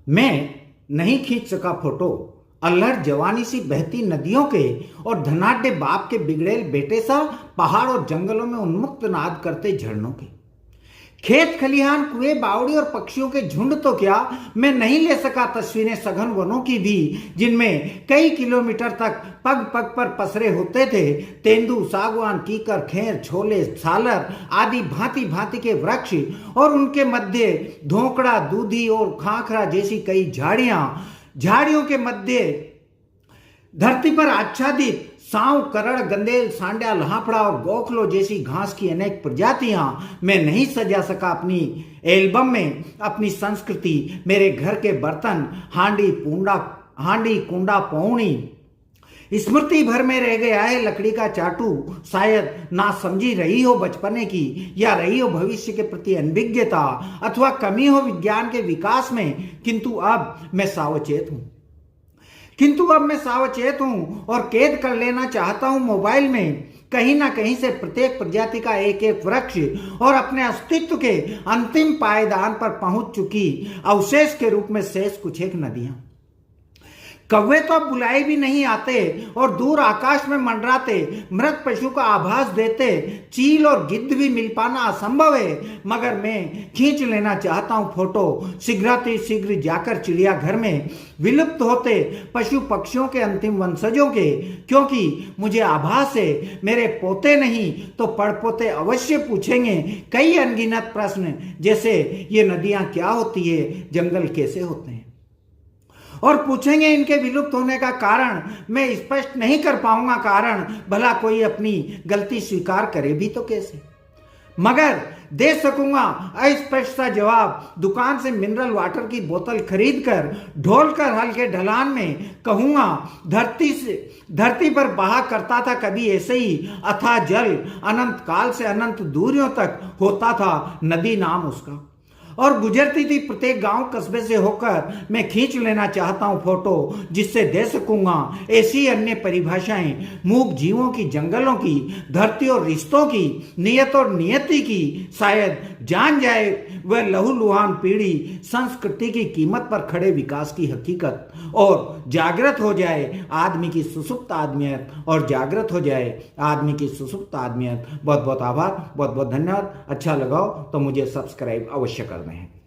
मैं नहीं खींच सका फोटो अल्हड़ जवानी सी बहती नदियों के और धनाढ्य बाप के बिगड़ेल बेटे सा पहाड़ और जंगलों में उन्मुक्त नाद करते झरनों के। खेत खलिहान कुएं बावड़ी और पक्षियों के झुंड तो क्या, मैं नहीं ले सका तस्वीरें सघन वनों की भी, जिनमें कई किलोमीटर तक पग पग पर पसरे होते थे तेंदू, सागवान, कीकर, खेर, छोले, सालर आदि भांति भांति के वृक्ष, और उनके मध्य धोकड़ा, दूधी और खाखरा जैसी कई झाड़ियों के मध्य धरती पर आच्छादित सांव, करड़, गंदेल, सांड्या, लहाफड़ा और गोखलो जैसी घास की अनेक प्रजातियां मैं नहीं सजा सका अपनी एल्बम में। अपनी संस्कृति, मेरे घर के बर्तन, हांडी कुंडा पौनी स्मृति भर में रह गया है लकड़ी का चाटू। शायद ना समझी रही हो बचपने की, या रही हो भविष्य के प्रति अनभिज्ञता, अथवा कमी हो विज्ञान के विकास में, किंतु अब मैं सावचेत हूं और कैद कर लेना चाहता हूं मोबाइल में कहीं ना कहीं से प्रत्येक प्रजाति का एक एक वृक्ष, और अपने अस्तित्व के अंतिम पायदान पर पहुंच चुकी अवशेष के रूप में शेष कुछ एक नदियां। कौवे तो अब बुलाए भी नहीं आते और दूर आकाश में मंडराते मृत पशु का आभास देते चील और गिद्ध भी मिल पाना असंभव है, मगर मैं खींच लेना चाहता हूं फोटो शीघ्र जाकर चिड़ियाघर में विलुप्त होते पशु पक्षियों के अंतिम वंशजों के, क्योंकि मुझे आभास है मेरे पोते नहीं तो पड़पोते अवश्य पूछेंगे कई अनगिनत प्रश्न, जैसे ये नदियां क्या होती है, जंगल कैसे होते हैं, और पूछेंगे इनके विलुप्त होने का कारण। मैं स्पष्ट नहीं कर पाऊंगा कारण, भला कोई अपनी गलती स्वीकार करे भी तो कैसे, मगर दे सकूंगा अस्पष्ट सा जवाब। दुकान से मिनरल वाटर की बोतल खरीदकर ढोलकर हल्के ढलान में कहूंगा, धरती पर बहा करता था कभी ऐसे ही अथाह जल, अनंत काल से अनंत दूरियों तक होता था नदी नाम उसका, और गुजरती थी प्रत्येक गांव कस्बे से होकर। मैं खींच लेना चाहता हूं फोटो, जिससे दे सकूंगा ऐसी अन्य परिभाषाएं मूक जीवों की, जंगलों की, धरती और रिश्तों की, नियत और नियति की। शायद जान जाए वह लहूलुहान पीढ़ी संस्कृति की कीमत पर खड़े विकास की हकीकत, और जागृत हो जाए आदमी की सुसुप्त आदमियत, बहुत बहुत आभार, बहुत बहुत धन्यवाद। अच्छा लगा तो मुझे सब्सक्राइब अवश्य करना है।